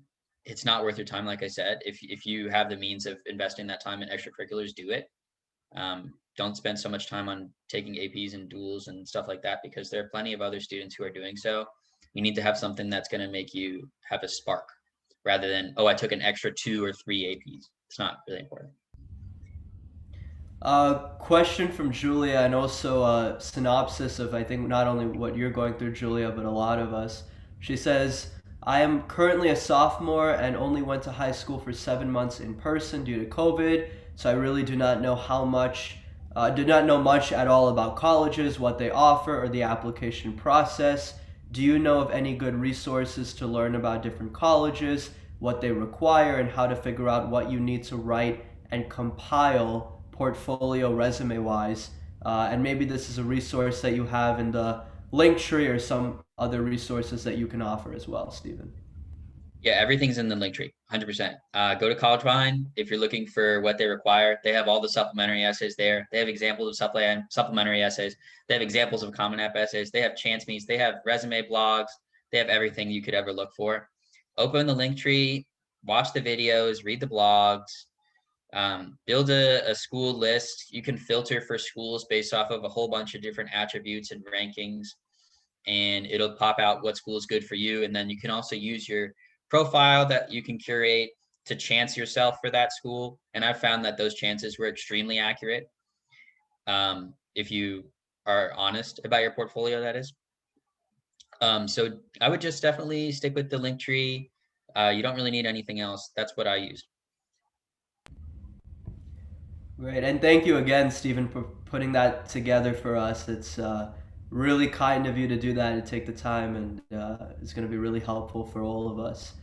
it's not worth your time. Like I said, if you have the means of investing that time in extracurriculars, do it. Don't spend so much time on taking APs and duals and stuff like that, because there are plenty of other students who are doing so. You need to have something that's going to make you have a spark, rather than, oh, I took an extra 2 or 3 APs. It's not really important. Question from Julia, and also a synopsis of, I think, not only what you're going through, Julia, but a lot of us. She says, I am currently a sophomore and only went to high school for 7 months in person due to COVID, so I really do not know much at all about colleges, what they offer, or the application process. Do you know of any good resources to learn about different colleges, what they require, and how to figure out what you need to write and compile portfolio resume wise? And maybe this is a resource that you have in the link tree, or some other resources that you can offer as well, Stephen. Yeah, everything's in the link tree, 100%. Go to College Vine if you're looking for what they require. They have all the supplementary essays there. They have examples of supplementary essays. They have examples of Common App essays. They have chance meets. They have resume blogs. They have everything you could ever look for. Open the link tree, watch the videos, read the blogs, build a school list. You can filter for schools based off of a whole bunch of different attributes and rankings, and it'll pop out what school is good for you. And then you can also use your profile that you can curate to chance yourself for that school. And I've found that those chances were extremely accurate, if you are honest about your portfolio, that is. So I would just definitely stick with the link tree. You don't really need anything else. That's what I used. Great, and thank you again, Stephen, for putting that together for us. It's really kind of you to do that and take the time, and it's going to be really helpful for all of us.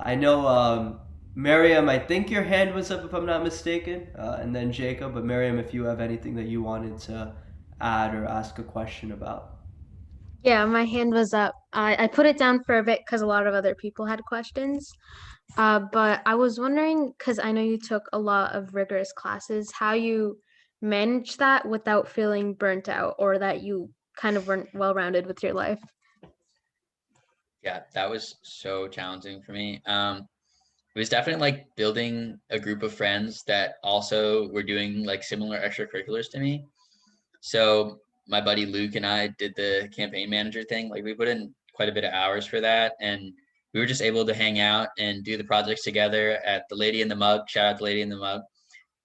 I know, Miriam, I think your hand was up if I'm not mistaken, and then Jacob, but Miriam, if you have anything that you wanted to add or ask a question about. Yeah, my hand was up. I put it down for a bit because a lot of other people had questions. But I was wondering, because I know you took a lot of rigorous classes, how you manage that without feeling burnt out, or that you kind of weren't well-rounded with your life. Yeah, that was so challenging for me. It was definitely like building a group of friends that also were doing like similar extracurriculars to me. So my buddy Luke and I did the campaign manager thing. Like, we put in quite a bit of hours for that, and we were just able to hang out and do the projects together at the Lady in the Mug. Shout out to Lady in the Mug.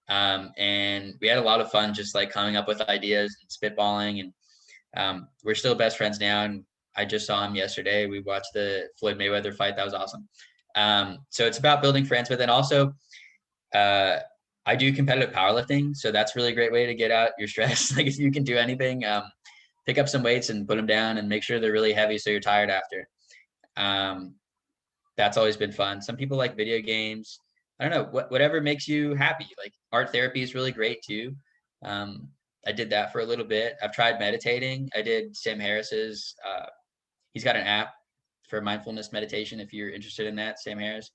And we had a lot of fun just like coming up with ideas and spitballing, and we're still best friends now. And I just saw him yesterday. We watched the Floyd Mayweather fight. That was awesome. So it's about building friends, but then also I do competitive powerlifting. So that's a really great way to get out your stress. Like, if you can do anything, pick up some weights and put them down and make sure they're really heavy so you're tired after. That's always been fun. Some people like video games. I don't know, whatever makes you happy. Like, art therapy is really great too. I did that for a little bit. I've tried meditating. I did Sam Harris's, he's got an app for mindfulness meditation. If you're interested in that, Sam Harris.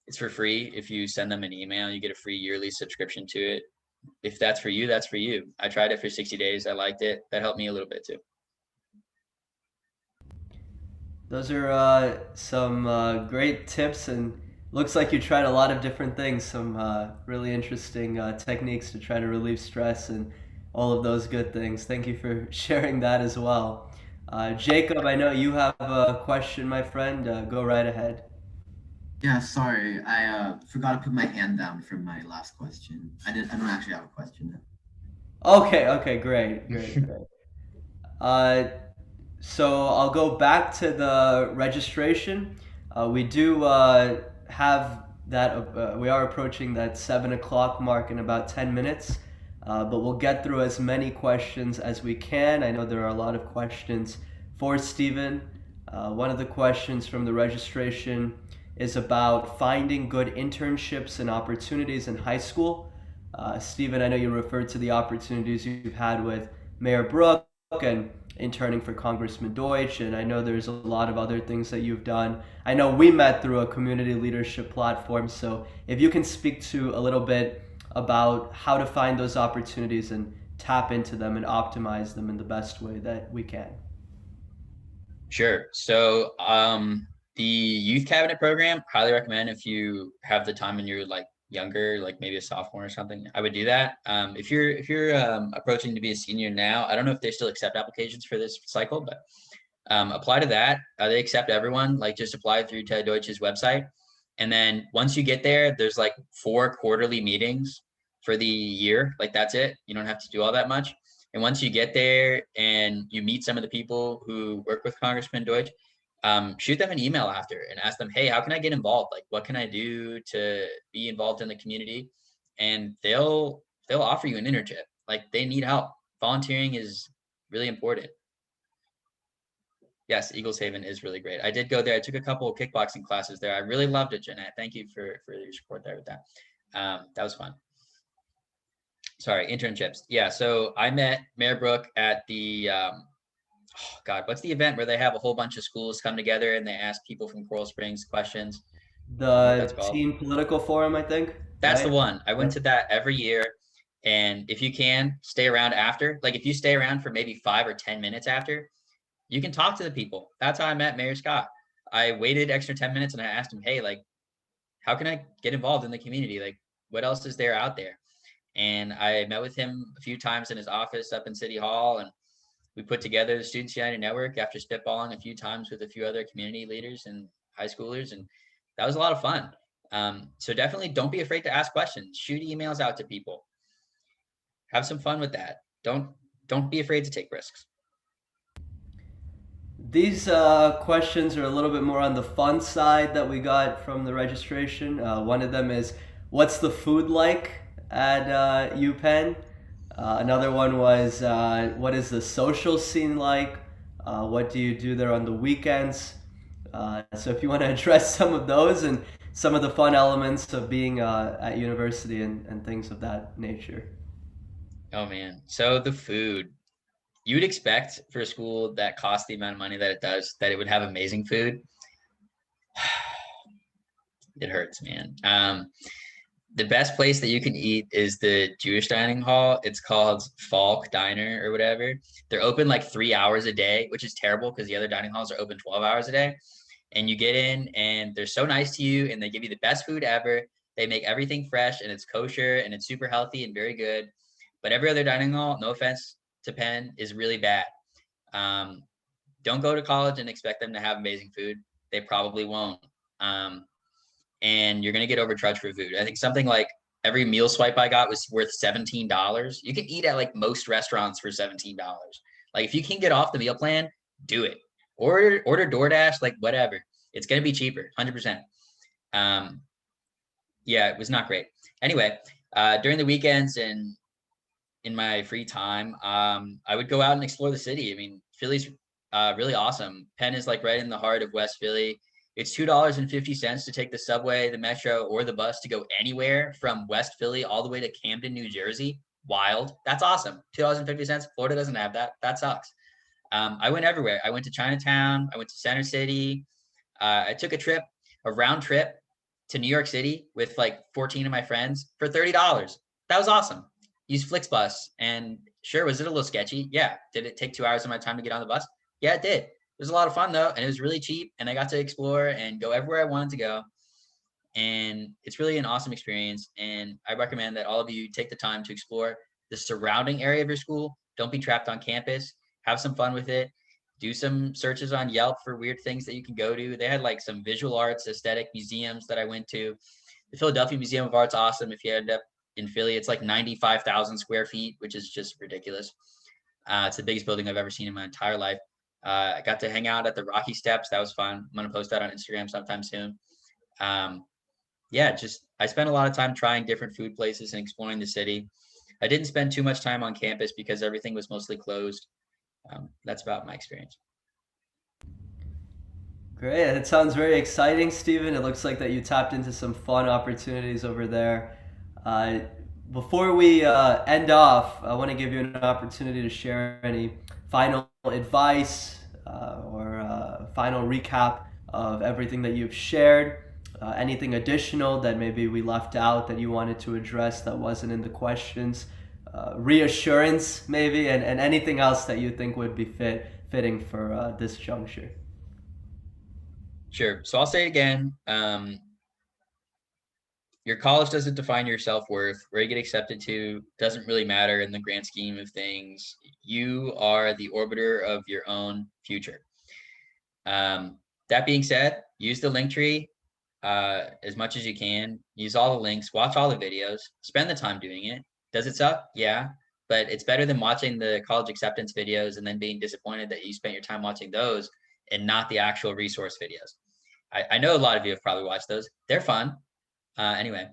It's for free. If you send them an email, you get a free yearly subscription to it. If that's for you, that's for you. I tried it for 60 days. I liked it. That helped me a little bit too. Those are some great tips, and looks like you tried a lot of different things, some really interesting techniques to try to relieve stress and all of those good things. Thank you for sharing that as well. Jacob, I know you have a question, my friend. Go right ahead. Yeah, sorry, I forgot to put my hand down for my last question. I don't actually have a question. Okay, great. So I'll go back to the registration. We do have that, we are approaching that 7 o'clock mark in about 10 minutes, but we'll get through as many questions as we can. I know there are a lot of questions for Stephen. One of the questions from the registration is about finding good internships and opportunities in high school. Stephen, I know you referred to the opportunities you've had with Mayor Brook and interning for Congressman Deutsch, and I know there's a lot of other things that you've done. I know we met through a community leadership platform, so if you can speak to a little bit about how to find those opportunities and tap into them and optimize them in the best way that we can. Sure. So the youth cabinet program, highly recommend if you have the time and you're like younger, like maybe a sophomore or something, I would do that. If you're approaching to be a senior now, I don't know if they still accept applications for this cycle, but apply to that. They accept everyone. Like just apply through TED Deutsch's website, and then once you get there, there's like 4 quarterly meetings for the year. Like that's it. You don't have to do all that much. And once you get there and you meet some of the people who work with Congressman Deutsch, shoot them an email after and ask them, hey, how can I get involved? Like, what can I do to be involved in the community? And they'll offer you an internship. Like they need help. Volunteering is really important. Yes, Eagles Haven is really great. I did go there. I took a couple of kickboxing classes there. I really loved it, Jeanette. Thank you for your support there with that. That was fun. Sorry, internships. Yeah, so I met Mayor Brook at the, oh God, what's the event where they have a whole bunch of schools come together and they ask people from Coral Springs questions? The Teen Political Forum, I think. That's right? the one. I went to that every year. And if you can, stay around after. Like if you stay around for maybe 5 or 10 minutes after, you can talk to the people. That's how I met Mayor Scott. I waited extra 10 minutes and I asked him, hey, like, how can I get involved in the community? Like, what else is there out there? And I met with him a few times in his office up in City Hall, and we put together the Students United Network after spitballing a few times with a few other community leaders and high schoolers, and that was a lot of fun. So definitely don't be afraid to ask questions. Shoot emails out to people. Have some fun with that. Don't be afraid to take risks. These questions are a little bit more on the fun side that we got from the registration. One of them is, what's the food like at UPenn? Another one was, what is the social scene like? What do you do there on the weekends? So if you want to address some of those and some of the fun elements of being at university and things of that nature. Oh man, so the food. You would expect for a school that costs the amount of money that it does, that it would have amazing food. It hurts, man. The best place that you can eat is the Jewish dining hall. It's called Falk Diner or whatever. They're open like 3 hours a day, which is terrible because the other dining halls are open 12 hours a day. And you get in and they're so nice to you and they give you the best food ever. They make everything fresh and it's kosher and it's super healthy and very good. But every other dining hall, no offense to Penn, is really bad. Don't go to college and expect them to have amazing food. They probably won't. And you're going to get overcharged for food. I think something like every meal swipe I got was worth $17. You can eat at like most restaurants for $17. Like if you can get off the meal plan, do it. Order DoorDash, like whatever. It's going to be cheaper, 100%. Yeah, it was not great. Anyway, during the weekends and in my free time, I would go out and explore the city. I mean, Philly's really awesome. Penn is like right in the heart of West Philly. It's $2.50 to take the subway, the metro, or the bus to go anywhere from West Philly all the way to Camden, New Jersey. Wild. That's awesome. $2.50. Florida doesn't have that. That sucks. I went everywhere. I went to Chinatown. I went to Center City. I took a round trip to New York City with like 14 of my friends for $30. That was awesome. Used Flixbus, and sure, was it a little sketchy? Yeah. Did it take 2 hours of my time to get on the bus? Yeah, it did. It was a lot of fun though, and it was really cheap, and I got to explore and go everywhere I wanted to go. And it's really an awesome experience, and I recommend that all of you take the time to explore the surrounding area of your school. Don't be trapped on campus. Have some fun with it. Do some searches on Yelp for weird things that you can go to. They had like some visual arts, aesthetic museums that I went to. The Philadelphia Museum of Art's awesome. If you end up in Philly, it's like 95,000 square feet, which is just ridiculous. It's the biggest building I've ever seen in my entire life. I got to hang out at the Rocky Steps. That was fun. I'm going to post that on Instagram sometime soon. Yeah, I spent a lot of time trying different food places and exploring the city. I didn't spend too much time on campus because everything was mostly closed. That's about my experience. Great. It sounds very exciting, Stephen. It looks like that you tapped into some fun opportunities over there. Before we end off, I want to give you an opportunity to share any final advice or final recap of everything that you've shared. Anything additional that maybe we left out that you wanted to address that wasn't in the questions. Reassurance maybe, and anything else that you think would be fitting for this juncture. Sure. So I'll say it again. your college doesn't define your self-worth. Where you get accepted to doesn't really matter in the grand scheme of things. You are the orbiter of your own future. That being said, use the link tree as much as you can. Use all the links, watch all the videos, spend the time doing it. Does it suck? Yeah, but it's better than watching the college acceptance videos and then being disappointed that you spent your time watching those and not the actual resource videos. I know a lot of you have probably watched those. They're fun. Anyway,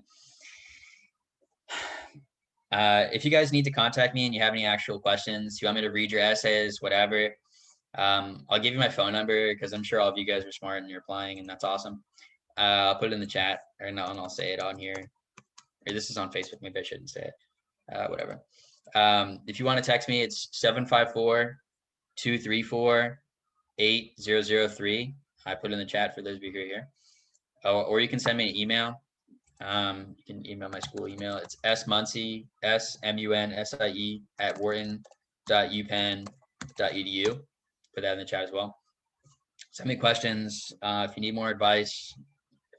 if you guys need to contact me and you have any actual questions, you want me to read your essays, whatever, I'll give you my phone number because I'm sure all of you guys are smart and you're applying, and that's awesome. I'll put it in the chat, or no, and I'll say it on here. Or this is on Facebook. Maybe I shouldn't say it. Whatever. If you want to text me, it's 754-234-8003. I put it in the chat for those of you who are here. Or you can send me an email. You can email my school email. It's smunsie, SMUNSIE @wharton.upenn.edu. Put that in the chat as well. Send me questions. If you need more advice,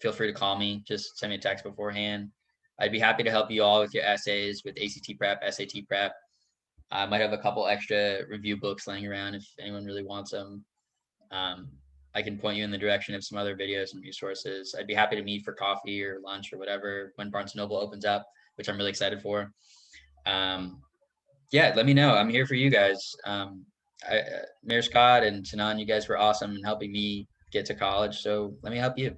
feel free to call me. Just send me a text beforehand. I'd be happy to help you all with your essays, with ACT prep, SAT prep. I might have a couple extra review books laying around if anyone really wants them. I can point you in the direction of some other videos and resources. I'd be happy to meet for coffee or lunch or whatever when Barnes & Noble opens up, which I'm really excited for. Yeah, let me know. I'm here for you guys. Mayor Scott and Sinan, you guys were awesome in helping me get to college. So let me help you.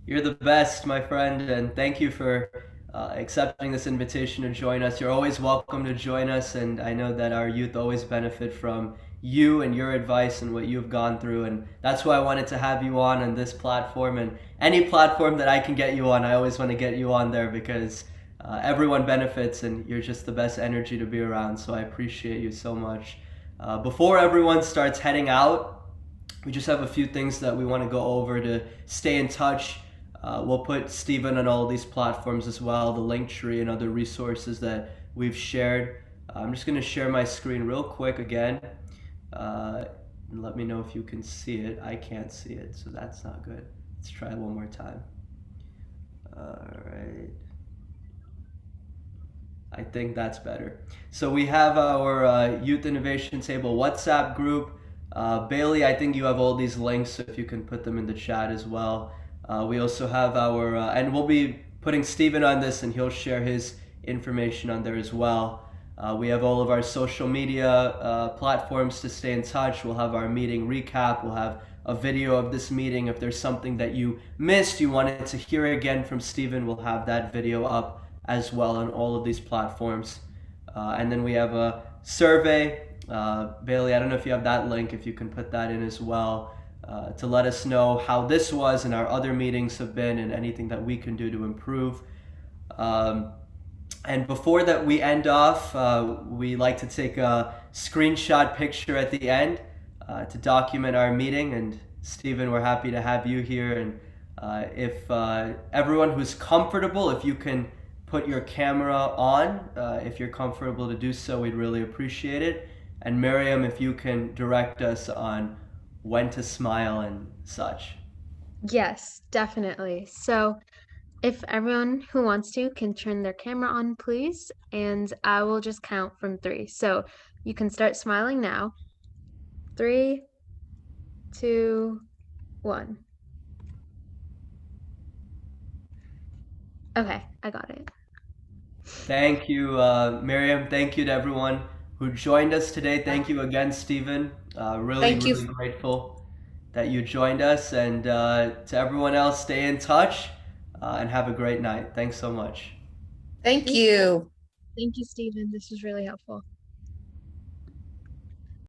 You're the best, my friend, and thank you for accepting this invitation to join us. You're always welcome to join us, and I know that our youth always benefit from you and your advice and what you've gone through, and that's why I wanted to have you on this platform, and any platform that I can get you on, I always want to get you on there because everyone benefits and you're just the best energy to be around, so I appreciate you so much. Before everyone starts heading out, we just have a few things that we want to go over to stay in touch. We'll put Stephen on all of these platforms as well, the link tree and other resources that we've shared. I'm just going to share my screen real quick again. Let me know if you can see it. I can't see it, so that's not good. Let's try it one more time. All right. I think that's better. So we have our Youth Innovation Table WhatsApp group. Bailey, I think you have all these links, so if you can put them in the chat as well. We also have our, and we'll be putting Stephen on this and he'll share his information on there as well. We have all of our social media platforms to stay in touch. We'll have our meeting recap. We'll have a video of this meeting. If there's something that you missed, you wanted to hear again from Stephen, we'll have that video up as well on all of these platforms. And then we have a survey. Bailey, I don't know if you have that link, if you can put that in as well, to let us know how this was and our other meetings have been and anything that we can do to improve. And before that we end off, we like to take a screenshot picture at the end to document our meeting. And Stephen, we're happy to have you here. And if everyone who's comfortable, if you can put your camera on, if you're comfortable to do so, we'd really appreciate it. And Miriam, if you can direct us on when to smile and such. Yes, definitely. So if everyone who wants to can turn their camera on, please, and I will just count from 3. So you can start smiling now. 3, 2, 1. Okay, I got it. Thank you, Miriam. Thank you to everyone who joined us today. Thank you again, Stephen. Really grateful that you joined us. And to everyone else, stay in touch and have a great night. Thanks so much. Thank you. Thank you, Stephen. This was really helpful.